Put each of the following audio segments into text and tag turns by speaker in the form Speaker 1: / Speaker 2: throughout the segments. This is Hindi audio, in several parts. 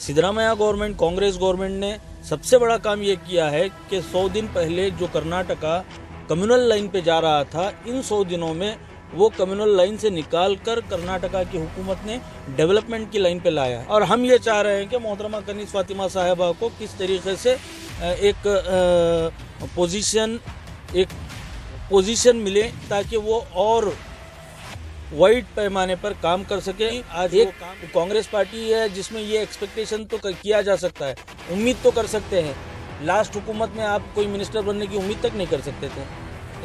Speaker 1: सिद्धरामैया गवर्नमेंट, कांग्रेस गवर्नमेंट ने सबसे बड़ा काम ये किया है कि 100 दिन पहले जो कर्नाटका कम्युनल लाइन पे जा रहा था, इन 100 दिनों में वो कम्युनल लाइन से निकाल कर कर्नाटका की हुकूमत ने डेवलपमेंट की लाइन पे लाया। और हम ये चाह रहे हैं कि मोहतरमा कनीज़ फातिमा साहिबा को किस तरीके से एक पोजीशन मिले ताकि वो और वाइड पैमाने पर काम कर सके। आज एक कांग्रेस पार्टी है जिसमें ये एक्सपेक्टेशन तो किया जा सकता है, उम्मीद तो कर सकते हैं। लास्ट हुकूमत में आप कोई मिनिस्टर बनने की उम्मीद तक नहीं कर सकते थे,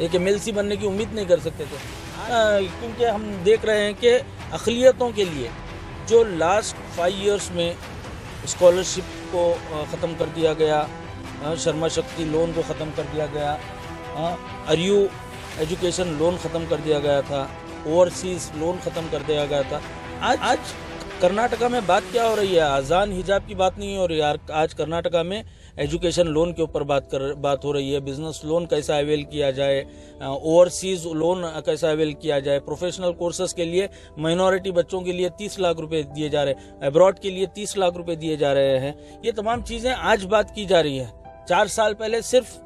Speaker 1: एक MLC बनने की उम्मीद नहीं कर सकते थे, क्योंकि हम देख रहे हैं कि अक़लियतों के लिए जो लास्ट 5 इयर्स में स्कॉलरशिप को ख़त्म कर दिया गया, शर्मा शक्ति लोन को ख़त्म कर दिया गया, आर्यू एजुकेशन लोन ख़त्म कर दिया गया था, ओवरसीज़ लोन ख़त्म कर दिया गया था। आज कर्नाटका में बात क्या हो रही है? अजान हिजाब की बात नहीं हो रही है। आज कर्नाटका में एजुकेशन लोन के ऊपर बात हो रही है। बिजनेस लोन कैसा अवेल किया जाए, ओवरसीज़ लोन कैसा अवेल किया जाए, प्रोफेशनल कोर्सेज के लिए माइनॉरिटी बच्चों के लिए 30 लाख रुपए दिए जा रहे हैं, अब्रॉड के लिए 30 लाख रुपए दिए जा रहे हैं। ये तमाम चीज़ें आज बात की जा रही है। 4 साल पहले सिर्फ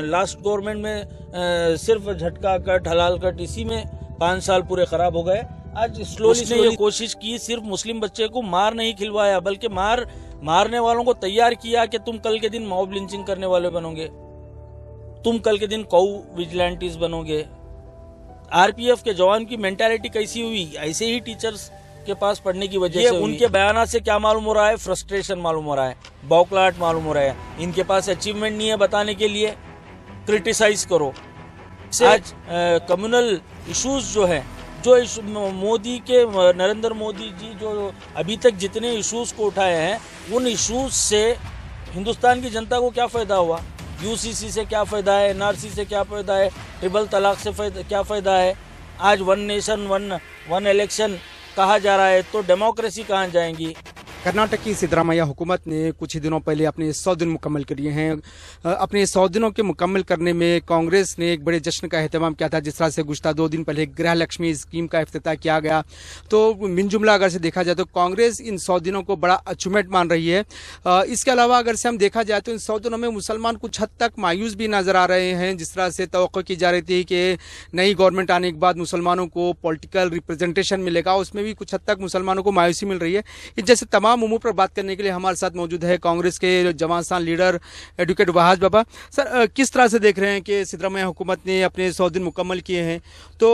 Speaker 1: लास्ट गवर्नमेंट में सिर्फ झटका कट, हलाल कट, इसी में 5 साल पूरे खराब हो गए। आज स्लोली ये कोशिश की, सिर्फ मुस्लिम बच्चे को मार नहीं खिलवाया, बल्कि मारने वालों को तैयार किया कि तुम कल के दिन मॉब लिंचिंग करने वाले बनोगे, तुम कल के दिन काऊ विजिलेंटीज बनोगे। RPF के जवान की मेंटालिटी कैसी हुई? ऐसे ही टीचर्स के पास पढ़ने की वजह से उनके बयान से क्या मालूम हो रहा है? फ्रस्ट्रेशन मालूम हो रहा है, बौखलाहट मालूम हो रहा है। इनके पास अचीवमेंट नहीं है बताने के लिए, क्रिटिसाइज करो। आज कम्युनल इश्यूज जो है, जो मोदी के नरेंद्र मोदी जी जो अभी तक जितने इश्यूज को उठाए हैं, उन इश्यूज से हिंदुस्तान की जनता को क्या फ़ायदा हुआ? UCC से क्या फ़ायदा है? NRC से क्या फ़ायदा है? ट्रिपल तलाक से क्या फ़ायदा है? आज 1 नेशन 1 इलेक्शन कहा जा रहा है, तो डेमोक्रेसी कहाँ जाएंगी?
Speaker 2: कर्नाटक की सिद्धरामैया हुकूमत ने कुछ ही दिनों पहले अपने 100 दिन मुकम्मल कर लिए हैं। अपने 100 दिनों के मुकम्मल करने में कांग्रेस ने एक बड़े जश्न का एहतमाम किया था। जिस तरह से गुज़श्ता 2 दिन पहले गृह लक्ष्मी स्कीम का इफ्तिताह किया गया, तो मिन जुमला अगर से देखा जाए तो कांग्रेस इन 100 दिनों को बड़ा अचीवमेंट मान रही है। इसके अलावा अगर से हम देखा जाए तो इन 100 दिनों में मुसलमान कुछ हद तक मायूस भी नजर आ रहे हैं। जिस तरह से तवक्को की जा रही थी कि नई गवर्नमेंट आने के बाद मुसलमानों को पॉलिटिकल रिप्रेजेंटेशन मिलेगा, उसमें भी कुछ हद तक मुसलमानों को मायूसी मिल रही है। जैसे तमाम उमूर पर बात करने के लिए हमारे साथ मौजूद है कांग्रेस के जवान स्थान लीडर एडवोकेट वहाज बाबा। सर, किस तरह से देख रहे हैं कि सिद्धरामैया हुकूमत ने अपने 100 दिन मुकम्मल किए हैं, तो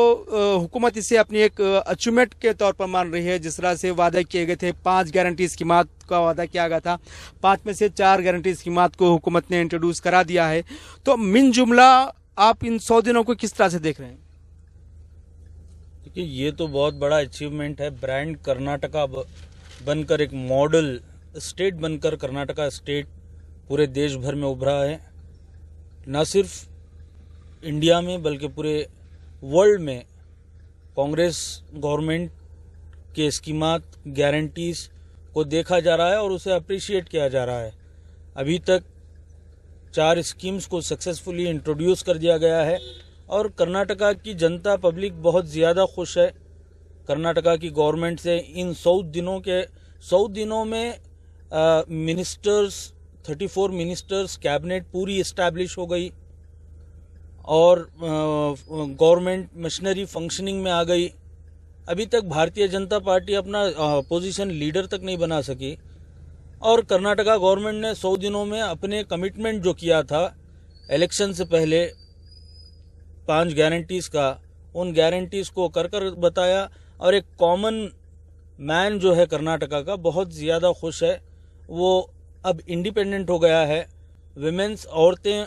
Speaker 2: हुकूमत इसे अपनी एक अचीवमेंट के तौर पर मान रही है। जिस तरह से वादा किए गए थे, 5 गारंटी स्कीमात का वादा किया गया था, 5 में से 4 गारंटी स्कीमात को हुकूमत ने इंट्रोड्यूस करा दिया है। तो मिन जुमला आप इन 100 दिनों को किस तरह से देख रहे हैं?
Speaker 1: देखिए, ये तो बहुत बड़ा अचीवमेंट है। ब्रांड कर्नाटका बनकर एक मॉडल स्टेट बनकर कर्नाटका स्टेट पूरे देश भर में उभरा है। न सिर्फ इंडिया में बल्कि पूरे वर्ल्ड में कांग्रेस गवर्नमेंट के स्कीमात, गारंटीज को देखा जा रहा है और उसे अप्रिशिएट किया जा रहा है। अभी तक 4 स्कीम्स को सक्सेसफुली इंट्रोड्यूस कर दिया गया है और कर्नाटका की जनता पब्लिक बहुत ज़्यादा खुश है कर्नाटका की गवर्नमेंट से। इन 100 दिनों में मिनिस्टर्स, 34 मिनिस्टर्स, कैबिनेट पूरी इस्टेब्लिश हो गई और गवर्नमेंट मशीनरी फंक्शनिंग में आ गई। अभी तक भारतीय जनता पार्टी अपना पोजीशन लीडर तक नहीं बना सकी और कर्नाटका गवर्नमेंट ने 100 दिनों में अपने कमिटमेंट जो किया था इलेक्शन से पहले 5 गारंटीज़ का, उन गारंटीज़ को कर बताया। और एक कॉमन मैन जो है कर्नाटका का बहुत ज़्यादा खुश है, वो अब इंडिपेंडेंट हो गया है। विमेंस, औरतें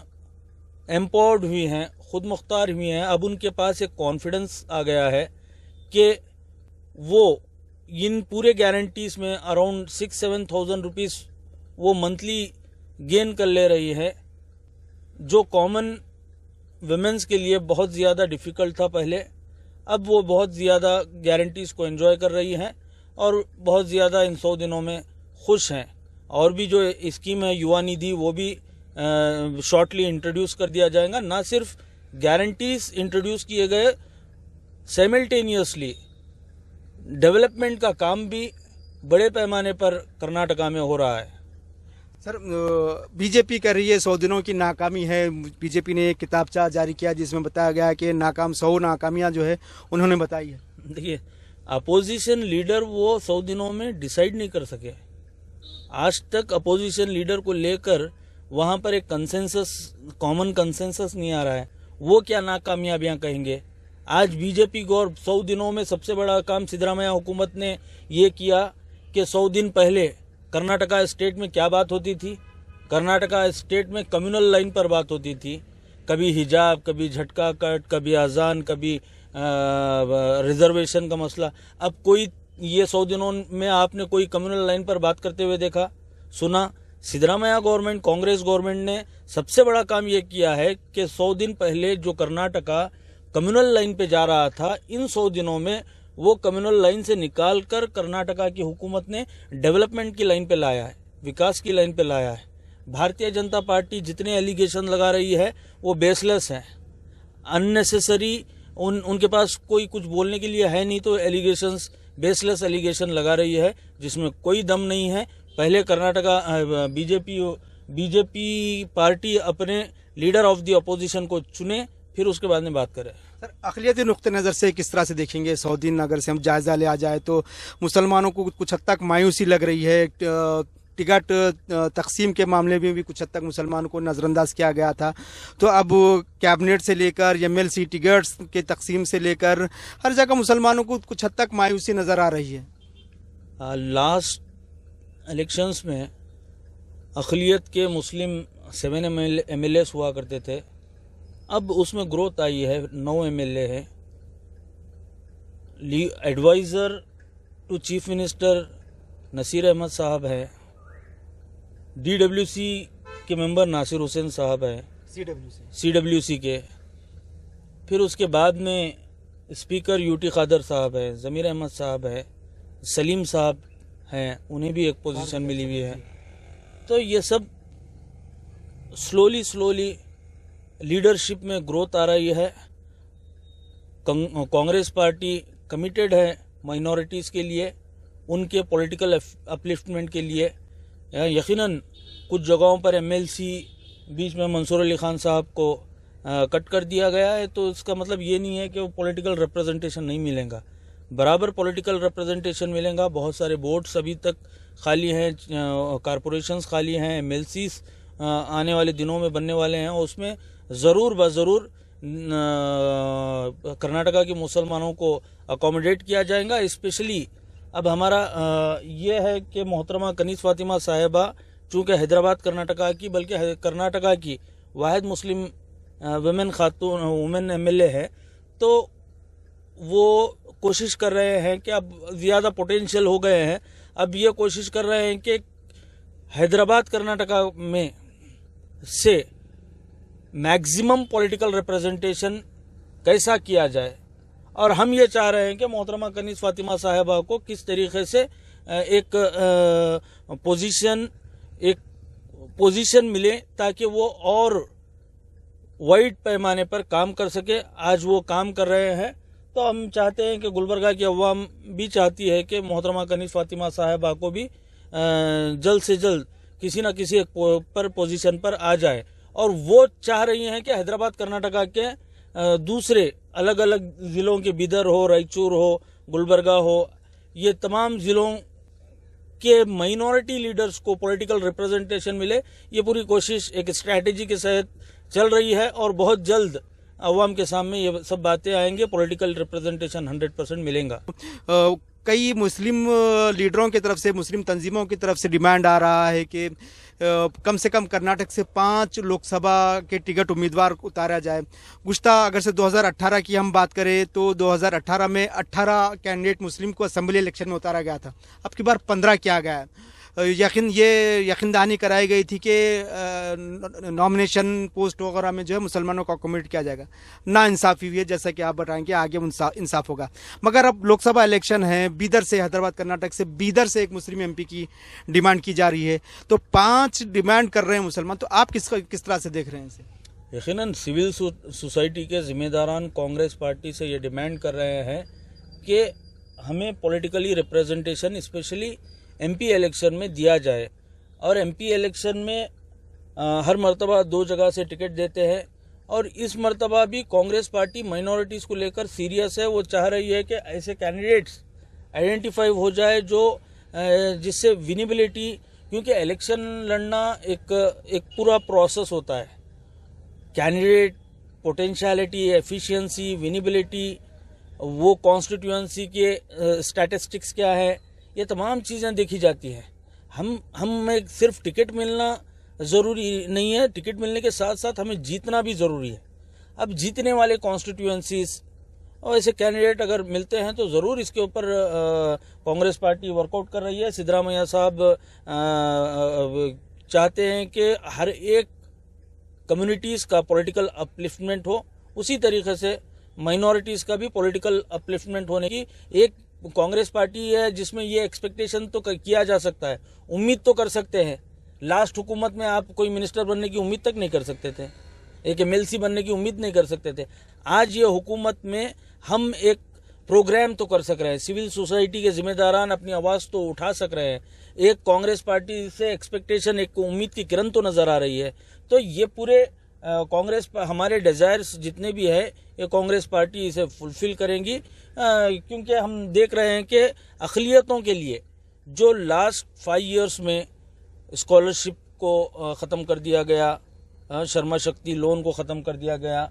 Speaker 1: एम्पावर्ड हुई हैं, खुद मुख्तार हुई हैं। अब उनके पास एक कॉन्फिडेंस आ गया है कि वो इन पूरे गारंटीज़ में अराउंड 6-7 थाउजेंड रुपीज़ वो मंथली गेन कर ले रही है, जो कॉमन विमेंस के लिए बहुत ज़्यादा डिफ़िकल्ट था पहले। अब वो बहुत ज़्यादा गारंटीज़ को एंजॉय कर रही हैं और बहुत ज़्यादा इन 100 दिनों में खुश हैं। और भी जो स्कीम है युवा निधि, वो भी शॉर्टली इंट्रोड्यूस कर दिया जाएगा। ना सिर्फ गारंटीज इंट्रोड्यूस किए गए, साइमल्टेनियसली डेवलपमेंट का काम भी बड़े पैमाने पर कर्नाटका में हो रहा है।
Speaker 2: सर, बीजेपी कर रही है 100 दिनों की नाकामी है। बीजेपी ने एक किताबचा जारी किया जिसमें बताया गया है कि 100 नाकामियां जो है उन्होंने बताई है।
Speaker 1: देखिए, अपोजिशन लीडर वो 100 दिनों में डिसाइड नहीं कर सके। आज तक अपोजिशन लीडर को लेकर वहां पर एक कंसेंसस, कॉमन कंसेंसस नहीं आ रहा है। वो क्या नाकामयाबियां कहेंगे। आज बीजेपी को और 100 दिनों में सबसे बड़ा काम सिद्धरामैया हुकूमत ने ये किया कि 100 दिन पहले कर्नाटका स्टेट में क्या बात होती थी। कर्नाटका स्टेट में कम्युनल लाइन पर बात होती थी। कभी हिजाब, कभी झटका कट, कभी अजान, कभी रिजर्वेशन का मसला। अब कोई ये 100 दिनों में आपने कोई कम्युनल लाइन पर बात करते हुए देखा, सुना? सिद्धरामैया गवर्नमेंट, कांग्रेस गवर्नमेंट ने सबसे बड़ा काम ये किया है कि 100 दिन पहले जो कर्नाटका कम्युनल लाइन पे जा रहा था, इन 100 दिनों में वो कम्युनल लाइन से निकालकर कर्नाटका की हुकूमत ने डेवलपमेंट की लाइन पे लाया है, विकास की लाइन पे लाया है। भारतीय जनता पार्टी जितने एलिगेशन लगा रही है वो बेसलेस हैं, अननेसेसरी। उनके पास कोई कुछ बोलने के लिए है नहीं, तो एलिगेशंस, बेसलेस एलिगेशन लगा रही है जिसमें कोई दम नहीं है। पहले कर्नाटका बीजेपी पार्टी अपने लीडर ऑफ द अपोजिशन को चुने, फिर उसके बाद में बात करें।
Speaker 2: सर, अक़लियती नुक्ते नज़र से किस तरह से देखेंगे 100 दिन अगर से हम जायज़ा ले आ जाए तो मुसलमानों को कुछ हद तक मायूसी लग रही है। टिकट तकसीम के मामले में भी कुछ हद तक मुसलमानों को नज़रअंदाज किया गया था। तो अब कैबिनेट से लेकर MLC टिकट्स के तकसीम से लेकर हर जगह मुसलमानों को कुछ हद तक मायूसी नज़र आ रही है।
Speaker 1: लास्ट इलेक्शंस में अक़लियत के मुस्लिम 7 MLAs हुआ करते थे, अब उसमें ग्रोथ आई है, 9 MLA है। Advisor to chief minister Nasir Ahmad साहब है। DWC के मेंबर नासिर हुसैन साहब है, CWC के। फिर उसके बाद में स्पीकर UT खादर साहब है, ज़मीर अहमद साहब है, सलीम साहब हैं, उन्हें भी एक पोजीशन मिली हुई है। तो ये सब स्लोली लीडरशिप में ग्रोथ आ रही है। कांग्रेस पार्टी कमिटेड है माइनॉरिटीज़ के लिए, उनके पॉलिटिकल अपलिफ्टमेंट के लिए। यकीनन कुछ जगहों पर MLC बीच में मंसूर अली खान साहब को कट कर दिया गया है, तो इसका मतलब ये नहीं है कि वो पॉलिटिकल रिप्रेजेंटेशन नहीं मिलेगा, बराबर पॉलिटिकल रिप्रेजेंटेशन मिलेगा। बहुत सारे बोर्ड्स अभी तक खाली हैं, कॉरपोरेशंस खाली हैं, MLCs आने वाले दिनों में बनने वाले हैं, उसमें ज़रूर कर्नाटका के मुसलमानों को अकोमोडेट किया जाएगा। स्पेशली अब हमारा ये है कि मोहतरमा कनीज़ फातिमा साहिबा चूँकि हैदराबाद कर्नाटका की, बल्कि कर्नाटका की वाहिद मुस्लिम वुमेन MLA है, तो वो कोशिश कर रहे हैं कि अब ज़्यादा पोटेंशियल हो गए हैं। अब ये कोशिश कर रहे हैं कि हैदराबाद कर्नाटका में से मैक्सिमम पॉलिटिकल रिप्रेजेंटेशन कैसा किया जाए, और हम ये चाह रहे हैं कि मोहतरमा कनीज़ फातिमा साहिबा को किस तरीके से एक पोजीशन मिले ताकि वो और वाइड पैमाने पर काम कर सके। आज वो काम कर रहे हैं, तो हम चाहते हैं कि गुलबर्गा की अवाम भी चाहती है कि मोहतरमा कनीज़ फातिमा साहिबा को भी जल्द से जल्द किसी न किसी पर पोजीशन पर आ जाए। और वो चाह रही हैं कि हैदराबाद कर्नाटका के दूसरे अलग अलग ज़िलों के, बिदर हो, रायचूर हो, गुलबर्गा हो, ये तमाम ज़िलों के माइनॉरिटी लीडर्स को पॉलिटिकल रिप्रेजेंटेशन मिले। ये पूरी कोशिश एक स्ट्रैटेजी के तहत चल रही है, और बहुत जल्द अवाम के सामने ये सब बातें आएंगे, पॉलिटिकल रिप्रेजेंटेशन 100% मिलेगा।
Speaker 2: कई मुस्लिम लीडरों की तरफ से, मुस्लिम तंजीमों की तरफ से डिमांड आ रहा है कि कम से कम कर्नाटक से 5 लोकसभा के टिकट उम्मीदवार उतारा जाए। गुज़श्ता अगर से 2018 की हम बात करें तो 2018 में 18 कैंडिडेट मुस्लिम को असेंबली इलेक्शन में उतारा गया था, अब की बार 15 किया गया है। यकीनदानी कराई गई थी कि नॉमिनेशन पोस्ट वगैरह में जो है मुसलमानों को अकोमोडेट किया जाएगा। ना इंसाफ़ी हुई है, जैसा कि आप बताएंगे आगे इंसाफ होगा। मगर अब लोकसभा इलेक्शन है, बीदर से, हैदराबाद कर्नाटक से बीदर से एक मुस्लिम MP की डिमांड की जा रही है, तो 5 डिमांड कर रहे हैं मुसलमान, तो आप किस तरह से देख रहे हैं इसे?
Speaker 1: यकीनन सिविल सोसाइटी के जिम्मेदारान कांग्रेस पार्टी से ये डिमांड कर रहे हैं कि हमें politically representation, specially MP election में दिया जाए। और एमपी इलेक्शन में हर मर्तबा 2 जगह से टिकट देते हैं और इस मर्तबा भी कांग्रेस पार्टी माइनॉरिटीज़ को लेकर सीरियस है। वो चाह रही है कि ऐसे कैंडिडेट्स आइडेंटिफाई हो जाए जो जिससे विनिबिलिटी, क्योंकि इलेक्शन लड़ना एक पूरा प्रोसेस होता है। कैंडिडेट पोटेंशियलिटी, एफिशिएंसी, विनिबिलिटी, वो कॉन्स्टिट्यूएंसी के स्टैटिस्टिक्स क्या है, ये तमाम चीज़ें देखी जाती हैं। हम एक सिर्फ टिकट मिलना ज़रूरी नहीं है, टिकट मिलने के साथ साथ हमें जीतना भी ज़रूरी है। अब जीतने वाले कॉन्स्टिट्यूएंसीज और ऐसे कैंडिडेट अगर मिलते हैं तो ज़रूर इसके ऊपर कांग्रेस पार्टी वर्कआउट कर रही है। सिद्धरामैया साहब चाहते हैं कि हर एक कम्युनिटीज़ का पॉलिटिकल अपलिफ्टमेंट हो, उसी तरीके से माइनॉरिटीज़ का भी पॉलिटिकल अपलिफ्टमेंट होने की एक कांग्रेस पार्टी है जिसमें ये एक्सपेक्टेशन तो किया जा सकता है, उम्मीद तो कर सकते हैं। लास्ट हुकूमत में आप कोई मिनिस्टर बनने की उम्मीद तक नहीं कर सकते थे, एक एमएलसी बनने की उम्मीद नहीं कर सकते थे। आज ये हुकूमत में हम एक प्रोग्राम तो कर सक रहे हैं, सिविल सोसाइटी के जिम्मेदारान अपनी आवाज़ तो उठा सक रहे हैं, एक कांग्रेस पार्टी से एक्सपेक्टेशन, एक उम्मीद की किरण तो नज़र आ रही है। तो ये पूरे कांग्रेस हमारे डिज़ायर्स जितने भी है ये कांग्रेस पार्टी इसे फुलफिल करेंगी, क्योंकि हम देख रहे हैं कि अक़लियतों के लिए जो लास्ट 5 इयर्स में स्कॉलरशिप को ख़त्म कर दिया गया, शर्मा शक्ति लोन को ख़त्म कर दिया गया,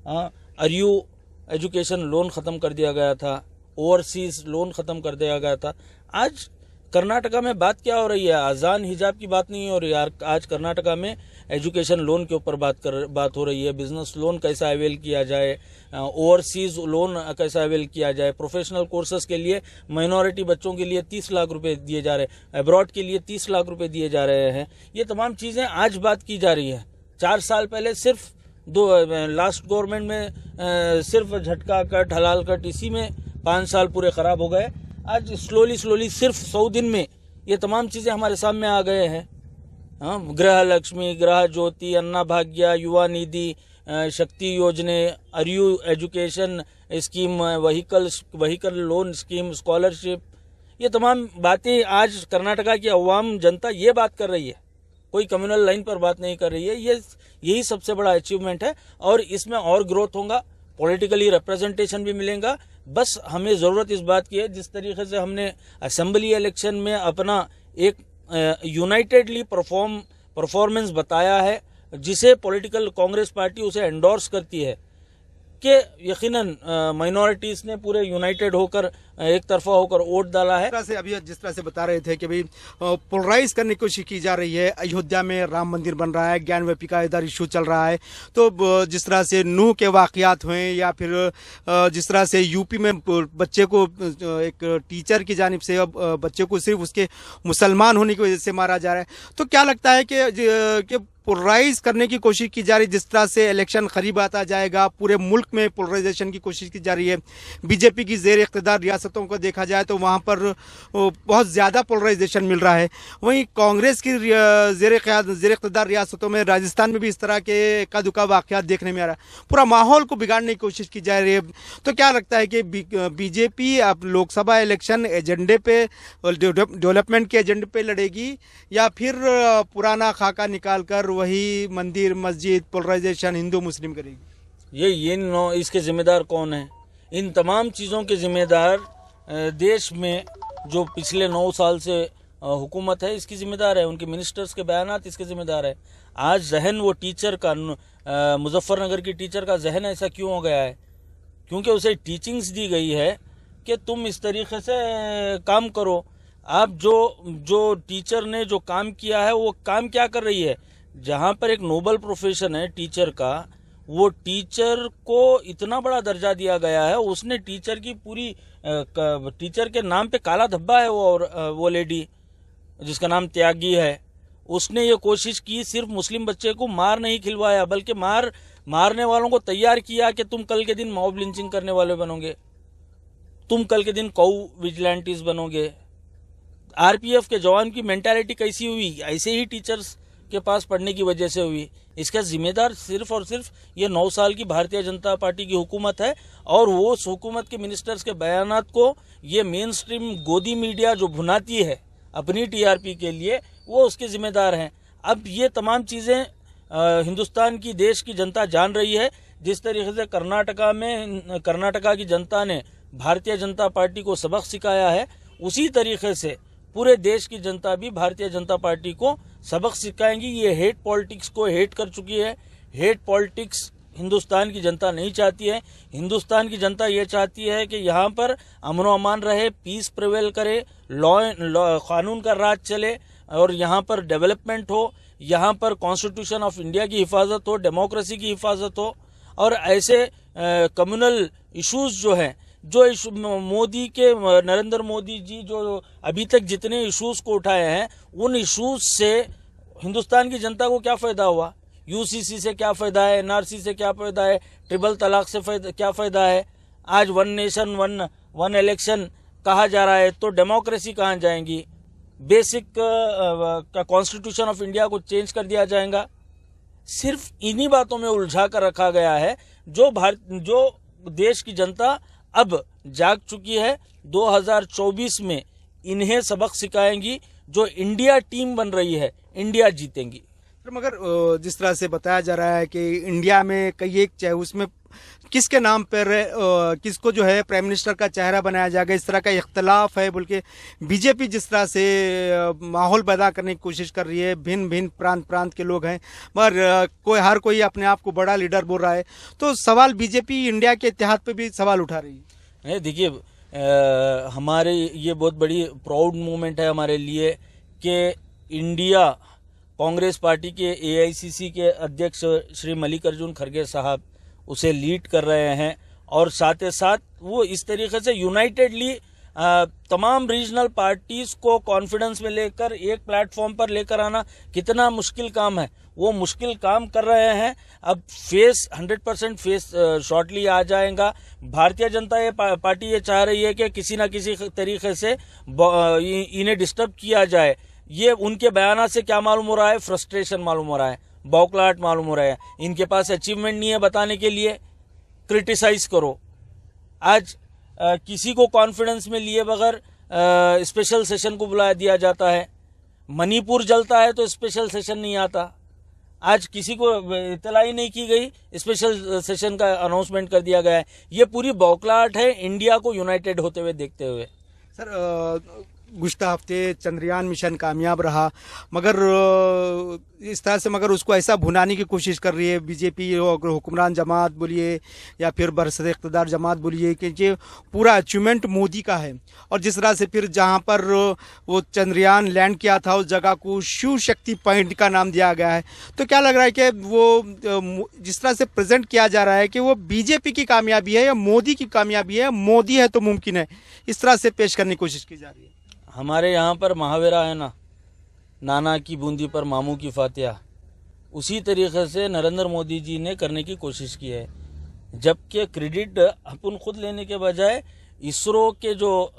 Speaker 1: आरयू एजुकेशन लोन ख़त्म कर दिया गया था, ओवरसीज़ लोन ख़त्म कर दिया गया था। आज कर्नाटका में बात क्या हो रही है, अजान हिजाब की बात नहीं हो रही है। आज कर्नाटका में एजुकेशन लोन के ऊपर बात हो रही है, बिजनेस लोन कैसा अवेल किया जाए, ओवरसीज़ लोन कैसा अवेल किया जाए, प्रोफेशनल कोर्सेज के लिए माइनॉरिटी बच्चों के लिए 30 लाख रुपए दिए जा रहे हैं, अब्रॉड के लिए 30 लाख रुपए दिए जा रहे हैं। ये तमाम चीज़ें आज बात की जा रही है। 4 साल पहले सिर्फ लास्ट गवर्नमेंट में सिर्फ झटका कट, हलाल कट, इसी में 5 साल पूरे ख़राब हो गए। आज स्लोली सिर्फ 100 दिन में ये तमाम चीज़ें हमारे सामने आ गए हैं। गृह लक्ष्मी, गृह ज्योति, अन्ना भाग्य, युवा निधि, शक्ति योजने, RU education scheme, vehicle loan scheme, scholarship, ये तमाम बातें आज कर्नाटका की अवाम जनता ये बात कर रही है, कोई कम्युनल लाइन पर बात नहीं कर रही है। यही सबसे बड़ा अचीवमेंट है और इसमें और ग्रोथ होगा, पॉलिटिकली रिप्रेजेंटेशन भी मिलेगा। बस हमें ज़रूरत इस बात की है, जिस तरीके से हमने असेंबली इलेक्शन में अपना एक यूनाइटेडली परफॉर्मेंस बताया है, जिसे पॉलिटिकल कांग्रेस पार्टी उसे एंडोर्स करती है, कि यकीनन माइनॉरिटीज़ ने पूरे यूनाइटेड होकर एक तरफा होकर वोट डाला है।
Speaker 2: अभी जिस तरह से बता रहे थे कि भाई पोलराइज करने की कोशिश की जा रही है, अयोध्या में राम मंदिर बन रहा है, ज्ञानव्यापी का इधर इशू चल रहा है, तो जिस तरह से नूह के वाकयात हुए या फिर जिस तरह से यूपी में बच्चे को एक टीचर की जानिब से बच्चे को सिर्फ उसके मुसलमान होने की वजह से मारा जा रहा है, तो क्या लगता है कि पोलराइज करने की कोशिश की जा रही है? जिस तरह से इलेक्शन करीब आता जाएगा, पूरे मुल्क में पोलराइजेशन की कोशिश की जा रही है। बीजेपी की ज़ेर इख्तिदार रियासतों को देखा जाए तो वहाँ पर बहुत ज़्यादा पोलराइजेशन मिल रहा है, वहीं कांग्रेस की ज़ेर इख्तिदार रियासतों में, राजस्थान में भी इस तरह के इक्का दुक्का वाक़यात देखने में आ रहा है। पूरा माहौल को बिगाड़ने की कोशिश की जा रही है। तो क्या लगता है कि बीजेपी अब लोकसभा इलेक्शन एजेंडे पे, डेवलपमेंट के एजेंडे पे लड़ेगी या फिर पुराना खाका निकाल कर वही मंदिर मस्जिद पोलराइजेशन हिंदू मुस्लिम करेगी?
Speaker 1: इसके जिम्मेदार कौन है? इन तमाम चीज़ों के जिम्मेदार देश में जो पिछले 9 साल से हुकूमत है इसकी जिम्मेदार है, उनके मिनिस्टर्स के बयानात इसके जिम्मेदार है। आज जहन वो टीचर का, मुजफ्फरनगर की टीचर का जहन ऐसा क्यों हो गया है? क्योंकि उसे टीचिंग्स दी गई है कि तुम इस तरीके से काम करो। आप जो टीचर ने जो काम किया है वो काम क्या कर रही है? जहाँ पर एक नोबल प्रोफेशन है टीचर का, वो टीचर को इतना बड़ा दर्जा दिया गया है, उसने टीचर की पूरी टीचर के नाम पे काला धब्बा है वो लेडी जिसका नाम त्यागी है, उसने ये कोशिश की, सिर्फ मुस्लिम बच्चे को मार नहीं खिलवाया बल्कि मारने वालों को तैयार किया कि तुम कल के दिन मॉब लिंचिंग करने वाले बनोगे, तुम कल के दिन कौ विजिलेंटीज बनोगे। आरपीएफ के जवान की मेंटालिटी कैसी हुई? ऐसे ही टीचर्स के पास पढ़ने की वजह से हुई। इसका जिम्मेदार सिर्फ और सिर्फ ये 9 साल की भारतीय जनता पार्टी की हुकूमत है और वो हुकूमत के मिनिस्टर्स के बयानात को ये मेन स्ट्रीम गोदी मीडिया जो भुनाती है, अपनी टीआरपी के लिए, वो उसके जिम्मेदार हैं। अब ये तमाम चीज़ें हिंदुस्तान की, देश की जनता जान रही है। जिस तरीके से कर्नाटका की जनता ने भारतीय जनता पार्टी को सबक सिखाया है, उसी तरीके से पूरे देश की जनता भी भारतीय जनता पार्टी को सबक सिखाएंगी। ये हेट पॉलिटिक्स को हेट कर चुकी है। हेट पॉलिटिक्स हिंदुस्तान की जनता नहीं चाहती है। हिंदुस्तान की जनता ये चाहती है कि यहाँ पर अमन व अमान रहे, पीस प्रिवेल करे, लॉ कानून का राज चले और यहाँ पर डेवलपमेंट हो, यहाँ पर कॉन्स्टिट्यूशन ऑफ इंडिया की हिफाजत हो, डेमोक्रेसी की हिफाजत हो। और ऐसे कम्युनल इश्यूज जो हैं, जो मोदी के, नरेंद्र मोदी जी जो अभी तक जितने इश्यूज को उठाए हैं, उन इश्यूज से हिंदुस्तान की जनता को क्या फ़ायदा हुआ? यूसीसी से क्या फ़ायदा है? एनआरसी से क्या फ़ायदा है? ट्रिपल तलाक से क्या फ़ायदा है? आज वन नेशन वन इलेक्शन कहा जा रहा है, तो डेमोक्रेसी कहाँ जाएंगी? बेसिक कॉन्स्टिट्यूशन ऑफ इंडिया को चेंज कर दिया जाएगा। सिर्फ इन्हीं बातों में उलझा कर रखा गया है। जो देश की जनता अब जाग चुकी है, 2024 में इन्हें सबक सिखाएंगी। जो इंडिया टीम बन रही है, इंडिया जीतेंगी।
Speaker 2: मगर जिस तरह से बताया जा रहा है कि इंडिया में कई एक, चाहे उसमें किसके नाम पर किसको जो है प्राइम मिनिस्टर का चेहरा बनाया जाएगा, इस तरह का इख्तलाफ है बोल के बीजेपी जिस तरह से माहौल पैदा करने की कोशिश कर रही है। भिन्न भिन्न प्रांत के लोग हैं, मगर हर कोई अपने आप को बड़ा लीडर बोल रहा है। तो सवाल बीजेपी इंडिया के इत्तेहाद पे भी सवाल उठा रही है।
Speaker 1: देखिए, हमारे ये बहुत बड़ी प्राउड मूवमेंट है हमारे लिए कि इंडिया कांग्रेस पार्टी के एआईसीसी के अध्यक्ष श्री मल्लिकार्जुन खड़गे साहब उसे लीड कर रहे हैं, और साथ ही साथ वो इस तरीके से यूनाइटेडली तमाम रीजनल पार्टीज को कॉन्फिडेंस में लेकर एक प्लेटफॉर्म पर लेकर आना कितना मुश्किल काम है, वो मुश्किल काम कर रहे हैं। अब 100% फेस शॉर्टली आ जाएगा। भारतीय जनता पार्टी ये चाह रही है कि किसी न किसी तरीके से इन्हें डिस्टर्ब किया जाए। ये उनके बयाना से क्या मालूम हो रहा है? फ्रस्ट्रेशन मालूम हो रहा है, बौखलाहट मालूम हो रहा है। इनके पास अचीवमेंट नहीं है बताने के लिए, क्रिटिसाइज करो। आज किसी को कॉन्फिडेंस में लिए बगैर स्पेशल सेशन को बुला दिया जाता है। मणिपुर जलता है तो स्पेशल सेशन नहीं आता। आज किसी को इतला ही नहीं की गई, स्पेशल सेशन का अनाउंसमेंट कर दिया गया है। ये पूरी बौखलाहट है इंडिया को यूनाइटेड होते हुए देखते हुए।
Speaker 2: सर, गुज़िश्ता हफ्ते चंद्रयान मिशन कामयाब रहा, मगर इस तरह से मगर उसको ऐसा भुनाने की कोशिश कर रही है बीजेपी और हुक्मरान जमात बोलिए या फिर बरसत इक़्तिदार जमात बोलिए कि ये पूरा अचीवमेंट मोदी का है। और जिस तरह से फिर जहां पर वो चंद्रयान लैंड किया था, उस जगह को शिव शक्ति पॉइंट का नाम दिया गया है। तो क्या लग रहा है कि वो जिस तरह से प्रेजेंट किया जा रहा है कि वो बीजेपी की कामयाबी है या मोदी की कामयाबी है, मोदी है तो मुमकिन है, इस तरह से पेश करने की कोशिश की जा रही है।
Speaker 1: हमारे यहाँ पर महावरा है ना, नाना की बूंदी पर मामू की फातिहा, उसी तरीके से नरेंद्र मोदी जी ने करने की कोशिश की है। जबकि क्रेडिट अपन खुद लेने के बजाय इसरो के जो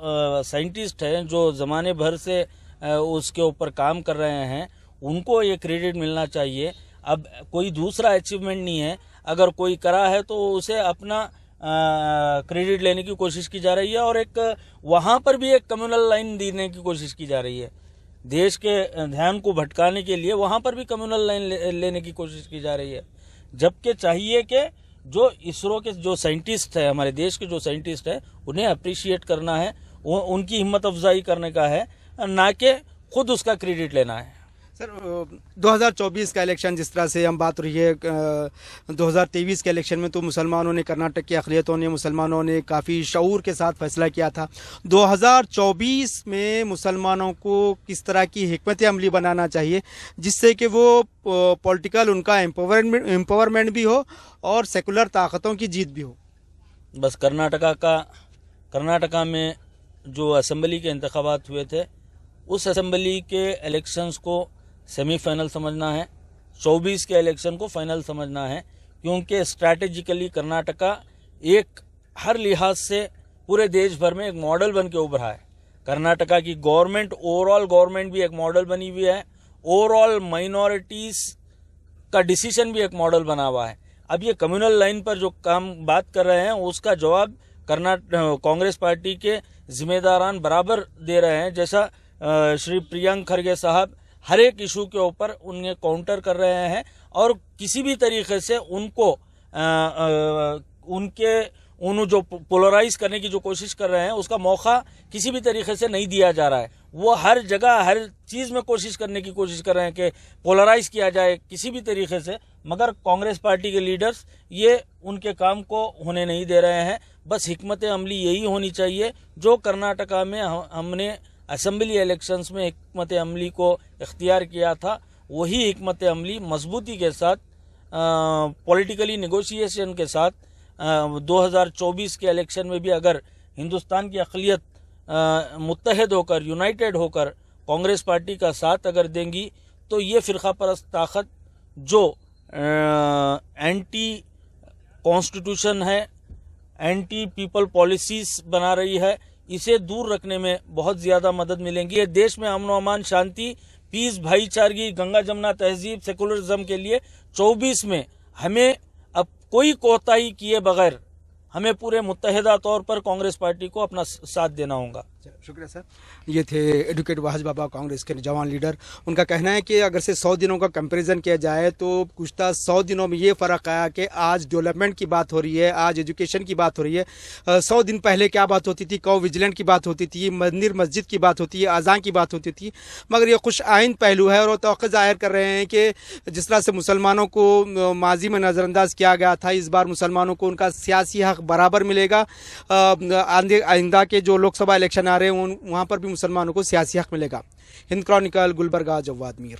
Speaker 1: साइंटिस्ट हैं, जो ज़माने भर से उसके ऊपर काम कर रहे हैं, उनको ये क्रेडिट मिलना चाहिए। अब कोई दूसरा अचीवमेंट नहीं है, अगर कोई करा है तो उसे अपना क्रेडिट लेने की कोशिश की जा रही है। और एक वहाँ पर भी एक कम्युनल लाइन देने की कोशिश की जा रही है। देश के ध्यान को भटकाने के लिए वहाँ पर भी कम्युनल लाइन लेने की कोशिश की जा रही है। जबकि चाहिए कि जो इसरो के जो साइंटिस्ट है, हमारे देश के जो साइंटिस्ट है, उन्हें अप्रिशिएट करना है, उनकी हिम्मत अफजाई करने का है, ना कि खुद उसका क्रेडिट लेना है।
Speaker 2: सर, 2024 का इलेक्शन जिस तरह से हम बात रही है, 2023 के इलेक्शन में तो मुसलमानों ने, कर्नाटक की अक़लियतों ने, मुसलमानों ने काफ़ी शऊर के साथ फैसला किया था। 2024 में मुसलमानों को किस तरह की हिकमत अमली बनाना चाहिए जिससे कि वो पॉलिटिकल उनका एम्पावरमेंट भी हो और सेकुलर ताकतों की जीत भी हो?
Speaker 1: बस कर्नाटका में जो असेंबली के इंतखाबात हुए थे, उस असेंबली के इलेक्शंस को सेमीफाइनल समझना है, 24 के इलेक्शन को फाइनल समझना है, क्योंकि स्ट्रैटेजिकली कर्नाटका एक हर लिहाज से पूरे देश भर में एक मॉडल बन के उभरा है। कर्नाटका की गवर्नमेंट, ओवरऑल गवर्नमेंट भी एक मॉडल बनी हुई है, ओवरऑल माइनॉरिटीज का डिसीजन भी एक मॉडल बना हुआ है। अब ये कम्युनल लाइन पर जो काम बात कर रहे हैं, उसका जवाब कांग्रेस पार्टी के जिम्मेदारान बराबर दे रहे हैं। जैसा श्री प्रियंक खरगे साहब हर एक इशू के ऊपर उन्हें काउंटर कर रहे हैं और किसी भी तरीके से उनको उन्हें जो पोलराइज करने की जो कोशिश कर रहे हैं उसका मौका किसी भी तरीके से नहीं दिया जा रहा है। वो हर जगह हर चीज़ में कोशिश करने की कोशिश कर रहे हैं कि पोलराइज किया जाए किसी भी तरीके से, मगर कांग्रेस पार्टी के लीडर्स ये उनके काम को होने नहीं दे रहे हैं। बस हिकमत अमली यही होनी चाहिए जो कर्नाटका में हमने असेंबली इलेक्शंस में हिकमत अमली को इख्तियार किया था, वही हिकमत अमली मजबूती के साथ पॉलिटिकली नेगोशिएशन के साथ 2024 के इलेक्शन में भी अगर हिंदुस्तान की अक़लियत मुत्तहद होकर यूनाइटेड होकर कांग्रेस पार्टी का साथ अगर देंगी तो ये फ़िरका परस्त ताकत जो एंटी कॉन्स्टिट्यूशन है, एंटी पीपल पॉलिसीज बना रही है, इसे दूर रखने में बहुत ज़्यादा मदद मिलेंगी। ये देश में अमन अमान, शांति, पीस, भाईचारगी, गंगा जमुना तहजीब, सेकुलरिज्म के लिए 24 में हमें अब कोई कोताही किए बगैर हमें पूरे मुत्तहिदा तौर पर कांग्रेस पार्टी को अपना साथ देना होगा।
Speaker 2: शुक्रिया सर। ये थे एडवोकेट वाहिद बाबा, कांग्रेस के नौजवान लीडर। उनका कहना है कि अगर से 100 दिनों का कंपैरिजन किया जाए तो गुज़श्ता 100 दिनों में ये फ़र्क आया कि आज डेवलपमेंट की बात हो रही है, आज एजुकेशन की बात हो रही है। 100 दिन पहले क्या बात होती थी? कौ विजिलेंट की बात होती थी, मंदिर मस्जिद की बात होती है, अज़ान की बात होती थी। मगर ये खुश आइंद पहलू है और वो तवक्को ज़ाहिर कर रहे हैं कि जिस तरह से मुसलमानों को माजी में नज़रअंदाज किया गया था, इस बार मुसलमानों को उनका सियासी हक बराबर मिलेगा। आइंदा के जो लोकसभा इलेक्शन आ रहे हैं वहाँ पर भी मुसलमानों को सियासी हक मिलेगा। हिंद क्रॉनिकल, गुलबर्गा, जवाद मीर।